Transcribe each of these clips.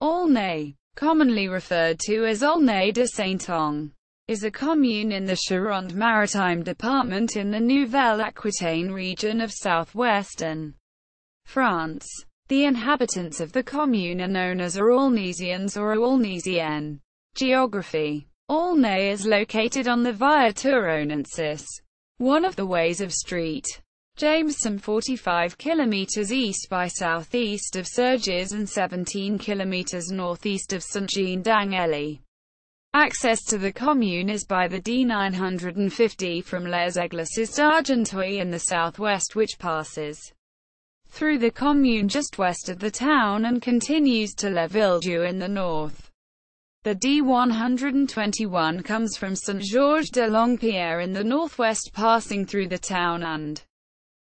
Aulnay, commonly referred to as Aulnay-de-Saintonge, is a commune in the Charente-Maritime department in the Nouvelle-Aquitaine region of southwestern France. The inhabitants of the commune are known as Aulnaysiens or Aulnaysiennes. Geography. Aulnay is located on the Via Turonensis, one of the ways of St. James, some 45 km east by southeast of Surges and 17 km northeast of Saint-Jean-d'Angely. Access to the commune is by the D950 from Les Églises d'Argenteuil in the southwest, which passes through the commune just west of the town and continues to Les Villedieu in the north. The D121 comes from Saint-Georges-de-Longpierre in the northwest, passing through the town and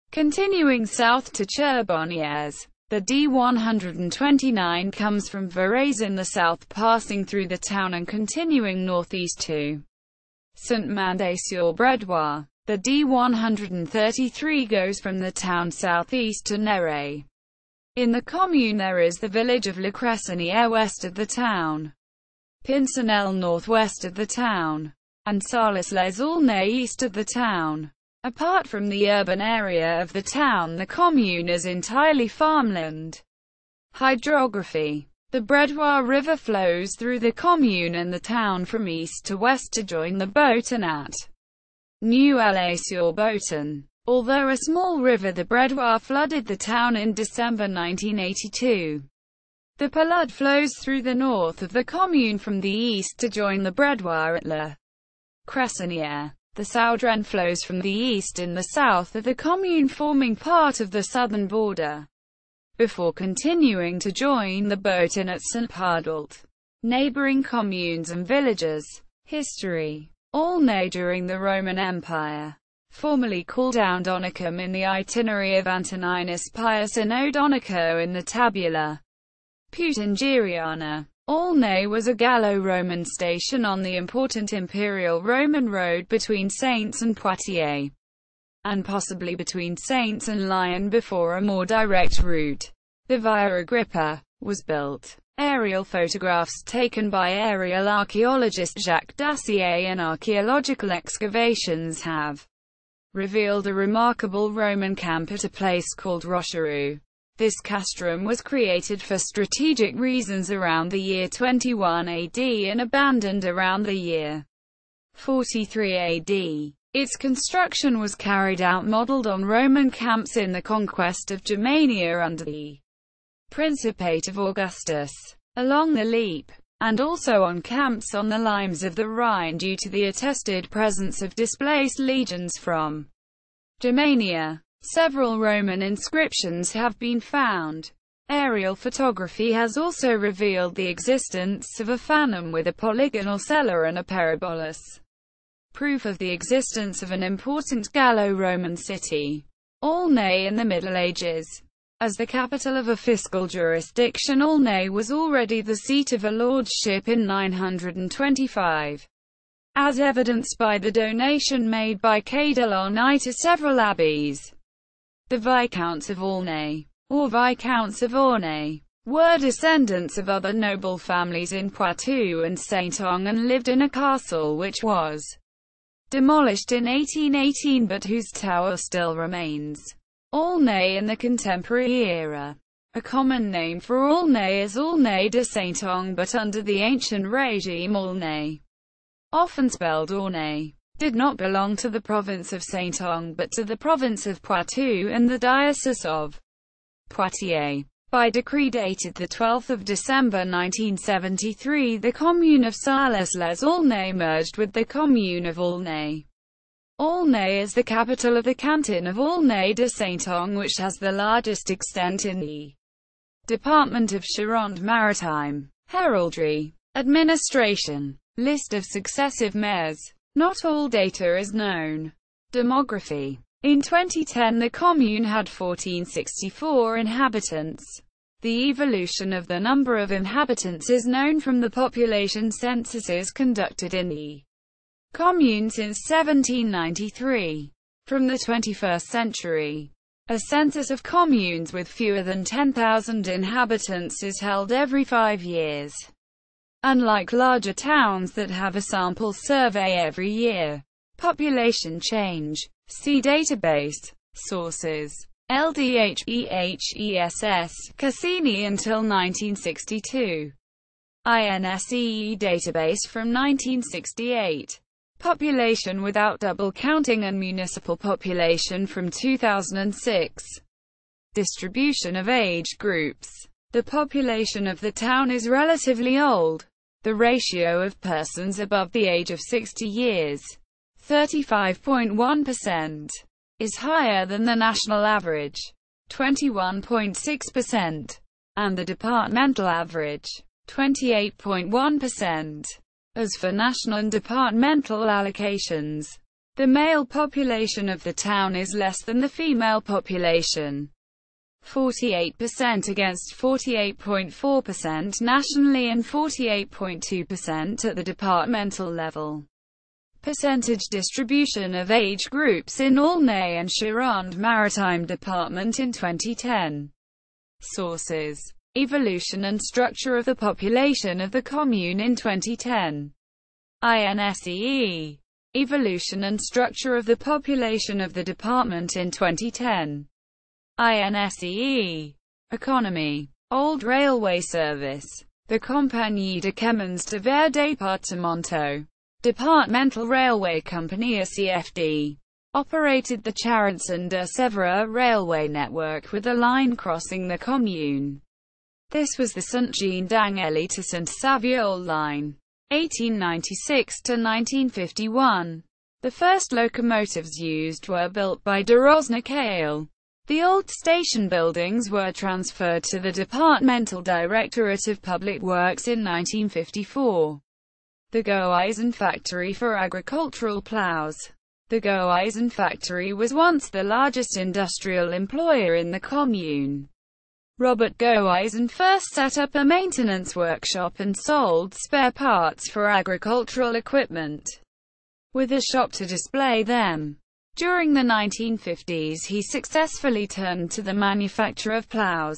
continuing south to Charbonnières. The D129 comes from Varese in the south, passing through the town and continuing northeast to Saint-Mandé-sur-Brédoire. The D133 goes from the town southeast to Néret. In the commune there is the village of Le Cressonnière west of the town, Pinsonel northwest of the town, and Salis-les-Aulnay east of the town. Apart from the urban area of the town, the commune is entirely farmland. Hydrography. The Brédoire River flows through the commune and the town from east to west to join the Boton at Nouvelle-sur-Boton. Although a small river, the Brédoire flooded the town in December 1982. The Palud flows through the north of the commune from the east to join the Brédoire at Le Cressonnière. The Saudren flows from the east in the south of the commune, forming part of the southern border, before continuing to join the Boton at Saint-Pardoult. Neighboring communes and villages. History. Aulnay during the Roman Empire. Formerly called Audonicum in the itinerary of Antoninus Pius and Odonico in the Tabula Peutingeriana. Aulnay was a Gallo-Roman station on the important Imperial Roman road between Saintes and Poitiers, and possibly between Saintes and Lyon before a more direct route, the Via Agrippa, was built. Aerial photographs taken by aerial archaeologist Jacques Dacier and archaeological excavations have revealed a remarkable Roman camp at a place called Rocheroux. This castrum was created for strategic reasons around the year 21 AD and abandoned around the year 43 AD. Its construction was carried out modeled on Roman camps in the conquest of Germania under the Principate of Augustus, along the Lippe, and also on camps on the limes of the Rhine due to the attested presence of displaced legions from Germania. Several Roman inscriptions have been found. Aerial photography has also revealed the existence of a fanum with a polygonal cellar and a parabolus, proof of the existence of an important Gallo-Roman city. Aulnay in the Middle Ages. As the capital of a fiscal jurisdiction, Aulnay was already the seat of a lordship in 925, as evidenced by the donation made by Quai de l'Aulnay to several abbeys. The Viscounts of Aulnay, or Viscounts of Aulnay, were descendants of other noble families in Poitou and Saintonge and lived in a castle which was demolished in 1818 but whose tower still remains. Aulnay in the contemporary era. A common name for Aulnay is Aulnay-de-Saintonge, but under the ancient regime Aulnay, often spelled Aulnay, did not belong to the province of Saintonge but to the province of Poitou and the diocese of Poitiers. By decree dated 12 December 1973, the commune of Salis-les-Aulnay merged with the commune of Aulnay. Aulnay is the capital of the canton of Aulnay-de-Saintonge, which has the largest extent in the department of Charente-Maritime. Heraldry. Administration. List of successive mayors. Not all data is known. Demography. In 2010 the commune had 1464 inhabitants. The evolution of the number of inhabitants is known from the population censuses conducted in the commune since 1793. From the 21st century, A census of communes with fewer than 10,000 inhabitants is held every 5 years. Unlike larger towns that have a sample survey every year. Population change. See database. Sources. LDHEHESS, Cassini until 1962. INSEE database from 1968. Population without double counting and municipal population from 2006. Distribution of age groups. The population of the town is relatively old. The ratio of persons above the age of 60 years, 35.1%, is higher than the national average, 21.6%, and the departmental average, 28.1%. As for national and departmental allocations, the male population of the town is less than the female population. 48% against 48.4% nationally and 48.2% at the departmental level. Percentage distribution of age groups in Aulnay and Charente-Maritime department in 2010. Sources. Evolution and structure of the population of the commune in 2010. INSEE. Evolution and structure of the population of the department in 2010. INSEE. Economy. Old railway service. The Compagnie de Chemins de Ver Départemento. Departmental Railway Company, a CFD. Operated the Charente-Maritime railway network with a line crossing the commune. This was the Saint-Jean-d'Angely to Saint-Saviol line, 1896 to 1951. The first locomotives used were built by de Rosnacail. The old station buildings were transferred to the Departmental Directorate of Public Works in 1954. The Goeisen factory for agricultural plows. The Goeisen factory was once the largest industrial employer in the commune. Robert Goeisen first set up a maintenance workshop and sold spare parts for agricultural equipment, with a shop to display them. During the 1950s he successfully turned to the manufacture of plows.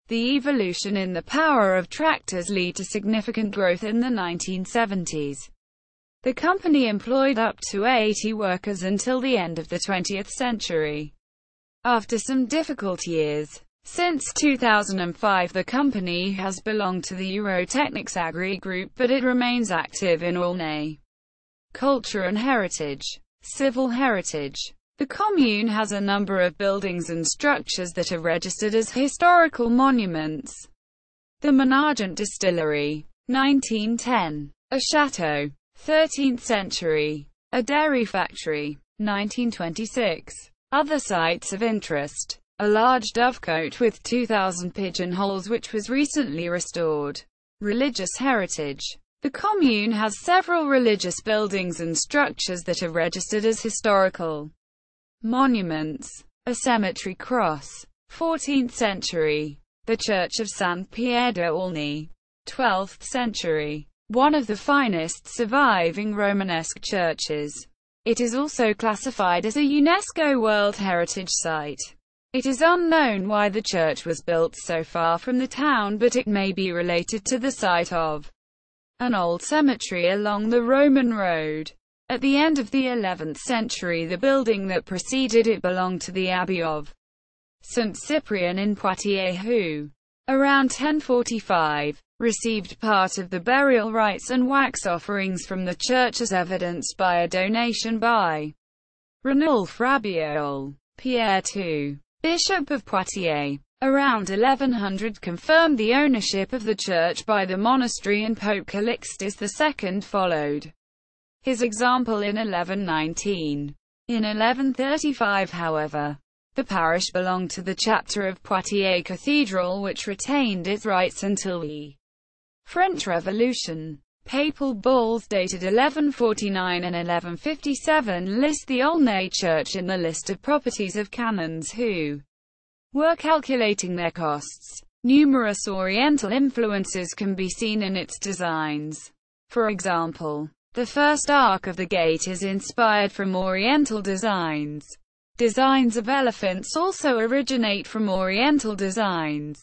The evolution in the power of tractors led to significant growth in the 1970s. The company employed up to 80 workers until the end of the 20th century. After some difficult years, since 2005 the company has belonged to the Eurotechnics Agri Group, but it remains active in Aulnay. Culture and heritage. Civil heritage. The commune has a number of buildings and structures that are registered as historical monuments. The Monargent Distillery, 1910. A chateau, 13th century. A dairy factory, 1926. Other sites of interest. A large dovecote with 2,000 pigeonholes which was recently restored. Religious heritage. The commune has several religious buildings and structures that are registered as historical monuments. A cemetery cross, 14th century. The Church of Saint-Pierre de Aulnay, 12th century. One of the finest surviving Romanesque churches. It is also classified as a UNESCO World Heritage Site. It is unknown why the church was built so far from the town, but it may be related to the site of an old cemetery along the Roman road. At the end of the 11th century the building that preceded it belonged to the Abbey of St. Cyprian in Poitiers who, around 1045, received part of the burial rites and wax offerings from the church as evidenced by a donation by Ranulph Rabiol. Pierre II, Bishop of Poitiers, around 1100 confirmed the ownership of the church by the monastery, and Pope Calixtus II followed his example in 1119. In 1135, however, the parish belonged to the chapter of Poitiers Cathedral, which retained its rights until the French Revolution. Papal bulls dated 1149 and 1157 list the Aulnay church in the list of properties of canons who were calculating their costs. Numerous Oriental influences can be seen in its designs. For example, the first arc of the gate is inspired from Oriental designs. Designs of elephants also originate from Oriental designs.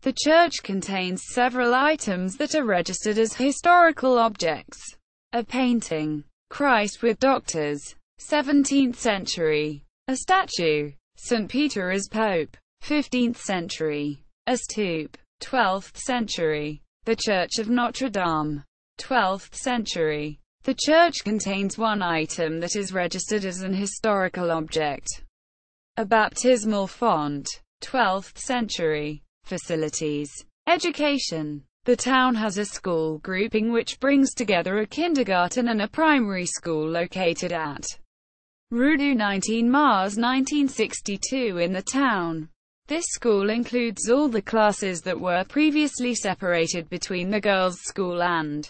The church contains several items that are registered as historical objects. A painting, Christ with Doctors, 17th century. A statue, St. Peter as Pope, 15th century. A stoup, 12th century. The Church of Notre Dame, 12th century. The church contains one item that is registered as an historical object. A baptismal font, 12th century. Facilities. Education. The town has a school grouping which brings together a kindergarten and a primary school located at Rue du 19 Mars 1962 in the town. This school includes all the classes that were previously separated between the girls' school and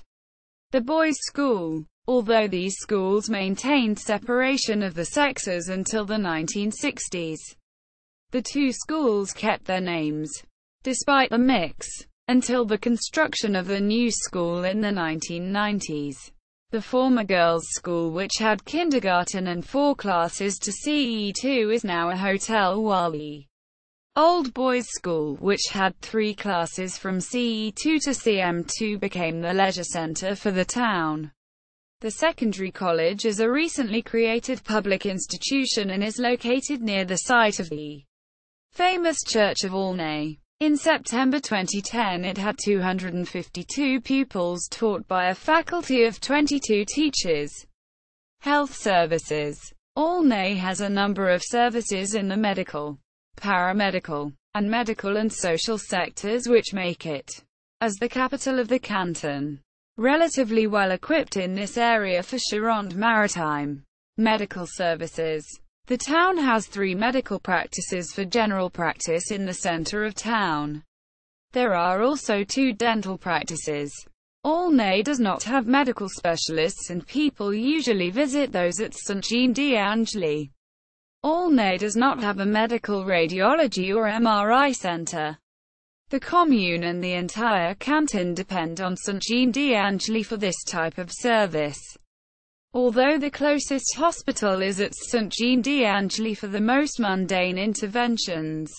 the boys' school, although these schools maintained separation of the sexes until the 1960s. The two schools kept their names, despite the mix, until the construction of the new school in the 1990s. The former girls' school, which had kindergarten and 4 classes to CE2, is now a hotel, while the old boys' school, which had 3 classes from CE2 to CM2, became the leisure center for the town. The secondary college is a recently created public institution and is located near the site of the famous Church of Aulnay. In September 2010 it had 252 pupils taught by a faculty of 22 teachers. Health services. Aulnay has a number of services in the medical, paramedical, and medical and social sectors which make it, as the capital of the canton, relatively well equipped in this area for Charente-Maritime medical services. The town has 3 medical practices for general practice in the center of town. There are also 2 dental practices. Aulnay does not have medical specialists and people usually visit those at Saint-Jean-d'Angely. Aulnay does not have a medical radiology or MRI center. The commune and the entire canton depend on Saint-Jean-d'Angely for this type of service. Although the closest hospital is at Saint-Jean-d'Angely for the most mundane interventions,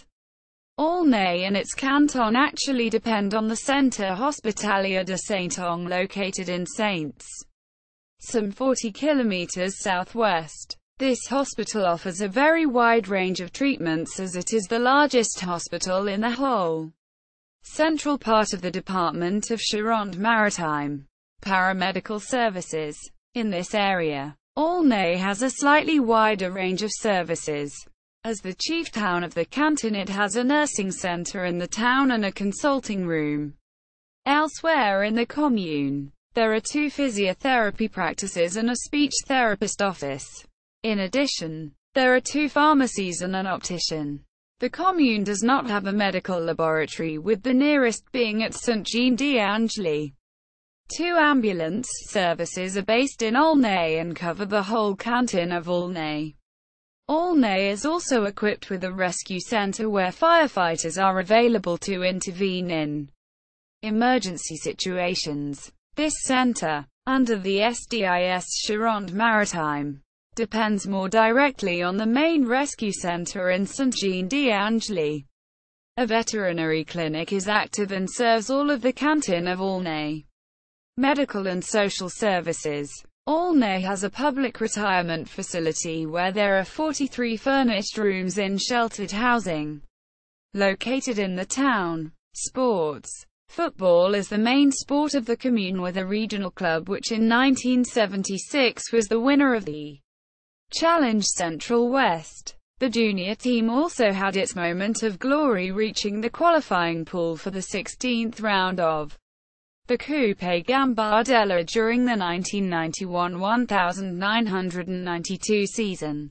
Aulnay and its canton actually depend on the Centre Hospitalier de Saintonge located in Saints, some 40 kilometers southwest. This hospital offers a very wide range of treatments as it is the largest hospital in the whole central part of the department of Charente-Maritime. Paramedical services. In this area, Aulnay has a slightly wider range of services. As the chief town of the canton, it has a nursing center in the town and a consulting room. Elsewhere in the commune, there are 2 physiotherapy practices and a speech therapist office. In addition, there are 2 pharmacies and an optician. The commune does not have a medical laboratory, with the nearest being at Saint-Jean-d'Angely. 2 ambulance services are based in Aulnay and cover the whole canton of Aulnay. Aulnay is also equipped with a rescue center where firefighters are available to intervene in emergency situations. This center, under the SDIS Charente-Maritime, depends more directly on the main rescue center in Saint-Jean-d'Angely. A veterinary clinic is active and serves all of the canton of Aulnay. Medical and social services. Aulnay has a public retirement facility where there are 43 furnished rooms in sheltered housing located in the town. Sports. Football is the main sport of the commune, with a regional club which in 1976 was the winner of the Challenge Central West. The junior team also had its moment of glory, reaching the qualifying pool for the 16th round of the Coupe Gambardella during the 1991-1992 season,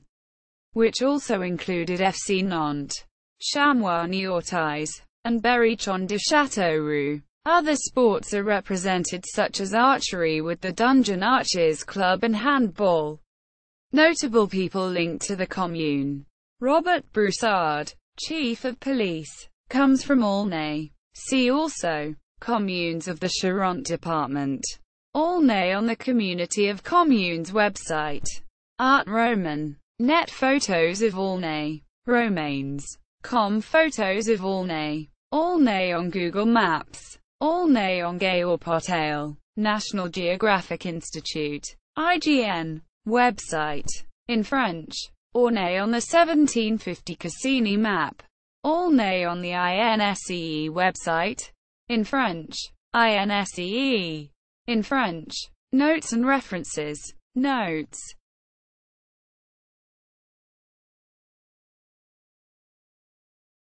which also included FC Nantes, Chamois Niortais, and Berrichon de Châteauroux. Other sports are represented, such as archery with the Dungeon Archers Club and handball. Notable people linked to the commune. Robert Broussard, Chief of Police, comes from Aulnay. See also Communes of the Charente Department. Aulnay on the Community of Communes website. Art Roman. Net photos of Aulnay. Romanes. Com photos of Aulnay. Aulnay on Google Maps. Aulnay on Gay or Portail. National Geographic Institute. IGN. Website. In French. Aulnay on the 1750 Cassini map. Aulnay on the INSEE website. In French. INSEE. In French. Notes and references. Notes.